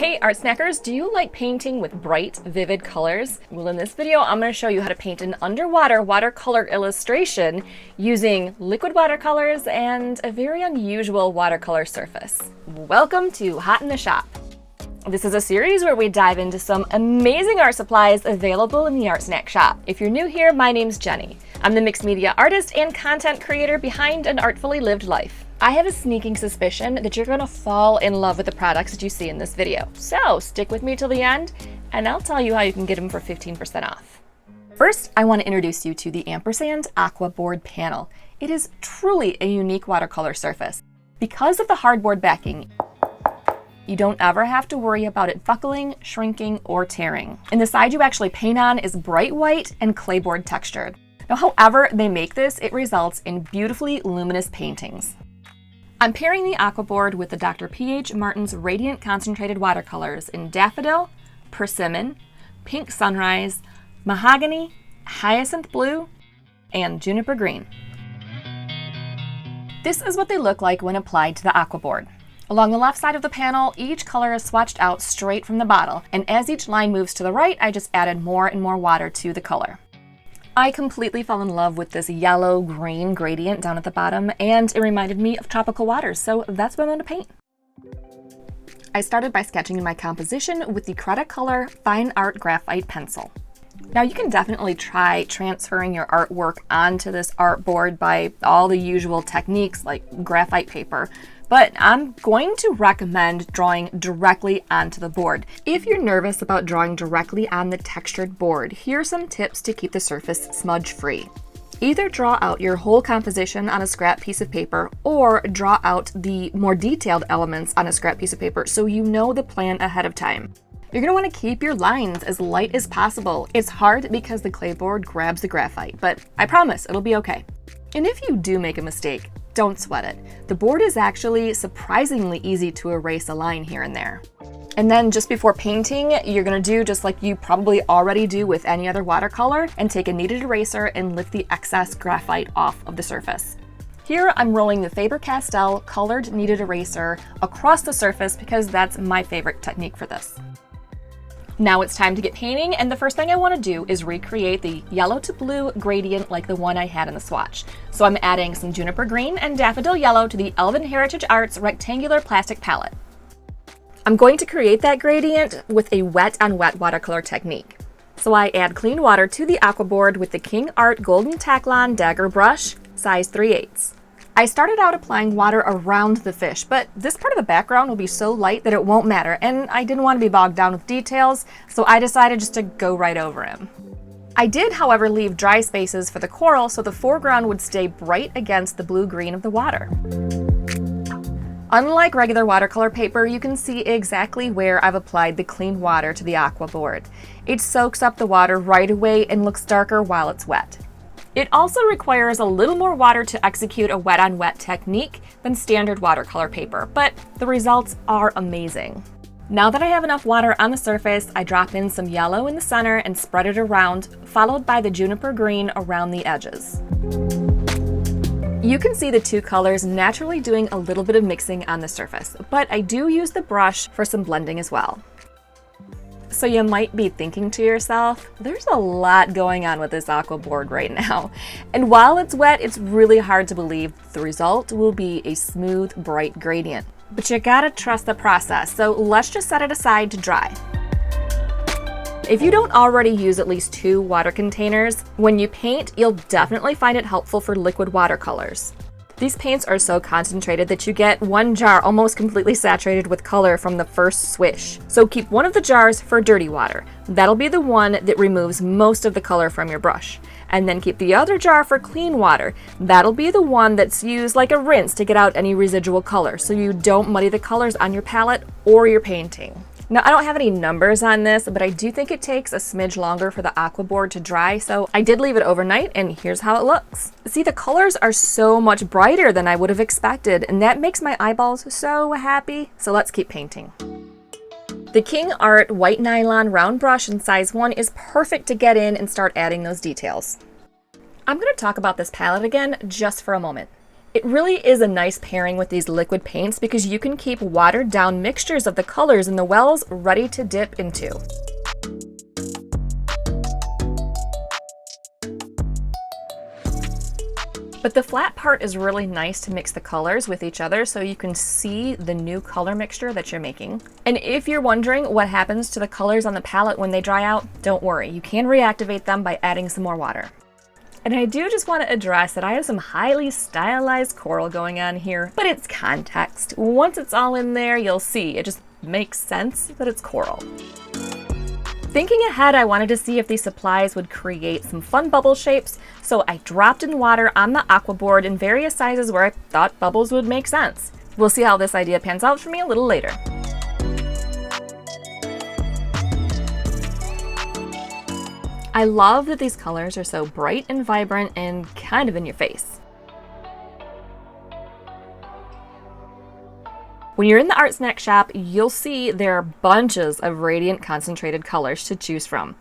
Hey art snackers, do you like painting with bright, vivid colors? Well, in this video, I'm going to show you how to paint an underwater watercolor illustration using liquid watercolors and a very unusual watercolor surface. Welcome to Hot in the Shop. This is a series where we dive into some amazing art supplies available in the ArtSnacks shop. If you're new here, my name's Jenny. I'm the mixed media artist and content creator behind an Artfully Lived Life. I have a sneaking suspicion that you're gonna fall in love with the products that you see in this video. So stick with me till the end and I'll tell you how you can get them for 15% off. First, I want to introduce you to the Ampersand Aqua Board panel. It is truly a unique watercolor surface. Because of the hardboard backing, you don't ever have to worry about it buckling, shrinking, or tearing. And the side you actually paint on is bright white and clayboard textured. Now, however they make this, it results in beautifully luminous paintings. I'm pairing the Aqua Board with the Dr. P.H. Martin's Radiant Concentrated Watercolors in Daffodil, Persimmon, Pink Sunrise, Mahogany, Hyacinth Blue, and Juniper Green. This is what they look like when applied to the Aqua Board. Along the left side of the panel, each color is swatched out straight from the bottle, and as each line moves to the right, I just added more and more water to the color. I completely fell in love with this yellow-green gradient down at the bottom, and it reminded me of tropical waters, so that's what I'm going to paint. I started by sketching in my composition with the Cretacolor Fine Art Graphite pencil. Now you can definitely try transferring your artwork onto this art board by all the usual techniques like graphite paper, but I'm going to recommend drawing directly onto the board. If you're nervous about drawing directly on the textured board, here are some tips to keep the surface smudge-free. Either draw out your whole composition on a scrap piece of paper or draw out the more detailed elements on a scrap piece of paper so you know the plan ahead of time. You're going to want to keep your lines as light as possible. It's hard because the clayboard grabs the graphite, but I promise it'll be okay. And if you do make a mistake, don't sweat it. The board is actually surprisingly easy to erase a line here and there. And then just before painting, you're going to do just like you probably already do with any other watercolor and take a kneaded eraser and lift the excess graphite off of the surface. Here I'm rolling the Faber-Castell colored kneaded eraser across the surface because that's my favorite technique for this. Now it's time to get painting, and the first thing I want to do is recreate the yellow to blue gradient like the one I had in the swatch. So I'm adding some juniper green and daffodil yellow to the Elven Heritage Arts rectangular plastic palette. I'm going to create that gradient with a wet on wet watercolor technique. So I add clean water to the Aqua Board with the King Art Golden Taklon Dagger brush, size 3/8. I started out applying water around the fish, but this part of the background will be so light that it won't matter, and I didn't want to be bogged down with details, so I decided just to go right over him. I did, however, leave dry spaces for the coral so the foreground would stay bright against the blue-green of the water. Unlike regular watercolor paper, you can see exactly where I've applied the clean water to the Aqua Board. It soaks up the water right away and looks darker while it's wet. It also requires a little more water to execute a wet on wet technique than standard watercolor paper, but the results are amazing. Now that I have enough water on the surface, I drop in some yellow in the center and spread it around, followed by the juniper green around the edges. You can see the two colors naturally doing a little bit of mixing on the surface, but I do use the brush for some blending as well. So you might be thinking to yourself, there's a lot going on with this Aqua Board right now. And while it's wet, it's really hard to believe the result will be a smooth, bright gradient. But you gotta trust the process, so let's just set it aside to dry. If you don't already use at least 2 water containers, when you paint, you'll definitely find it helpful for liquid watercolors. These paints are so concentrated that you get one jar almost completely saturated with color from the first swish. So keep one of the jars for dirty water. That'll be the one that removes most of the color from your brush. And then keep the other jar for clean water. That'll be the one that's used like a rinse to get out any residual color, so you don't muddy the colors on your palette or your painting. Now, I don't have any numbers on this, but I do think it takes a smidge longer for the Aqua Board to dry, so I did leave it overnight, and here's how it looks. See, the colors are so much brighter than I would have expected, and that makes my eyeballs so happy. So let's keep painting. The King Art White Nylon Round Brush in size 1 is perfect to get in and start adding those details. I'm going to talk about this palette again just for a moment. It really is a nice pairing with these liquid paints because you can keep watered down mixtures of the colors in the wells ready to dip into. But the flat part is really nice to mix the colors with each other so you can see the new color mixture that you're making. And if you're wondering what happens to the colors on the palette when they dry out, don't worry, you can reactivate them by adding some more water. And I do just want to address that I have some highly stylized coral going on here, but it's context. Once it's all in there, you'll see. It just makes sense that it's coral. Thinking ahead, I wanted to see if these supplies would create some fun bubble shapes, so I dropped in water on the aqua board in various sizes where I thought bubbles would make sense. We'll see how this idea pans out for me a little later. I love that these colors are so bright and vibrant and kind of in your face. When you're in the ArtSnacks shop, you'll see there are bunches of radiant concentrated colors to choose from.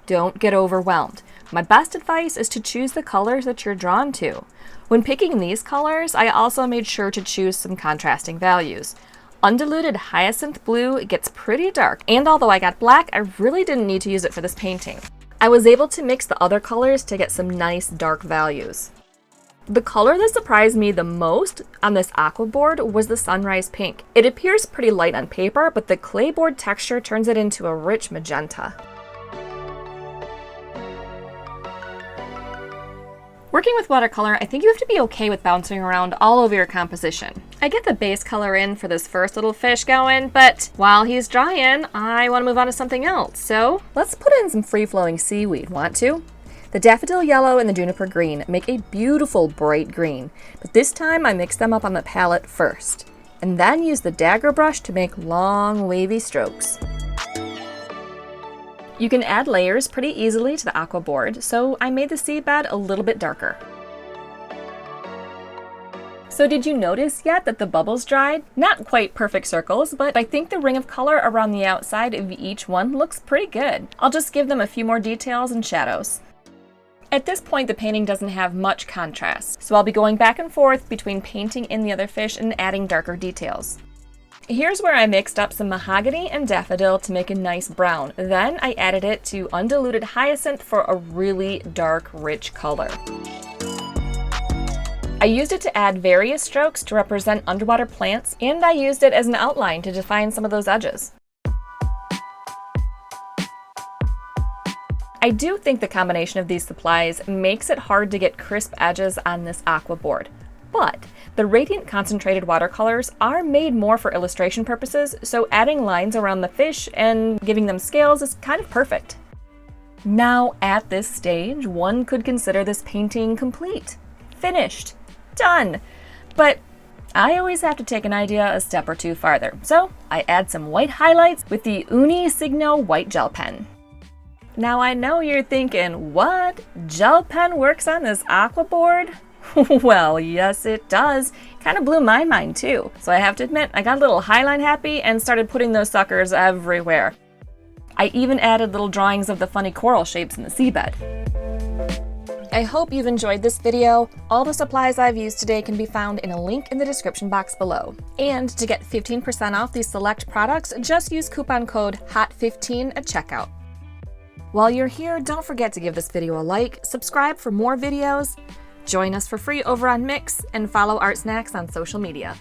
Don't get overwhelmed. My best advice is to choose the colors that you're drawn to. When picking these colors, I also made sure to choose some contrasting values. Undiluted hyacinth blue gets pretty dark, and although I got black, I really didn't need to use it for this painting. I was able to mix the other colors to get some nice dark values. The color that surprised me the most on this aqua board was the sunrise pink. It appears pretty light on paper, but the clay board texture turns it into a rich magenta. Working with watercolor, I think you have to be okay with bouncing around all over your composition. I get the base color in for this first little fish going, but while he's drying, I want to move on to something else. So let's put in some free-flowing seaweed. Want to? The daffodil yellow and the juniper green make a beautiful bright green, but this time I mixed them up on the palette first, and then used the dagger brush to make long wavy strokes. You can add layers pretty easily to the aqua board, so I made the seabed a little bit darker. So did you notice yet that the bubbles dried? Not quite perfect circles, but I think the ring of color around the outside of each one looks pretty good. I'll just give them a few more details and shadows. At this point, the painting doesn't have much contrast, so I'll be going back and forth between painting in the other fish and adding darker details. Here's where I mixed up some mahogany and daffodil to make a nice brown. Then I added it to undiluted hyacinth for a really dark, rich color. I used it to add various strokes to represent underwater plants, and I used it as an outline to define some of those edges. I do think the combination of these supplies makes it hard to get crisp edges on this aqua board, but the radiant concentrated watercolors are made more for illustration purposes, so adding lines around the fish and giving them scales is kind of perfect. Now at this stage, one could consider this painting complete, finished, done, but I always have to take an idea a step or two farther, so I add some white highlights with the Uni Signo white gel pen. Now I know you're thinking, what? Gel pen works on this aqua board? Well, yes it does. Kind of blew my mind too. So I have to admit, I got a little highline happy and started putting those suckers everywhere. I even added little drawings of the funny coral shapes in the seabed. I hope you've enjoyed this video. All the supplies I've used today can be found in a link in the description box below. And to get 15% off these select products, just use coupon code HOT15 at checkout. While you're here, don't forget to give this video a like, subscribe for more videos, join us for free over on Mix, and follow ArtSnacks on social media.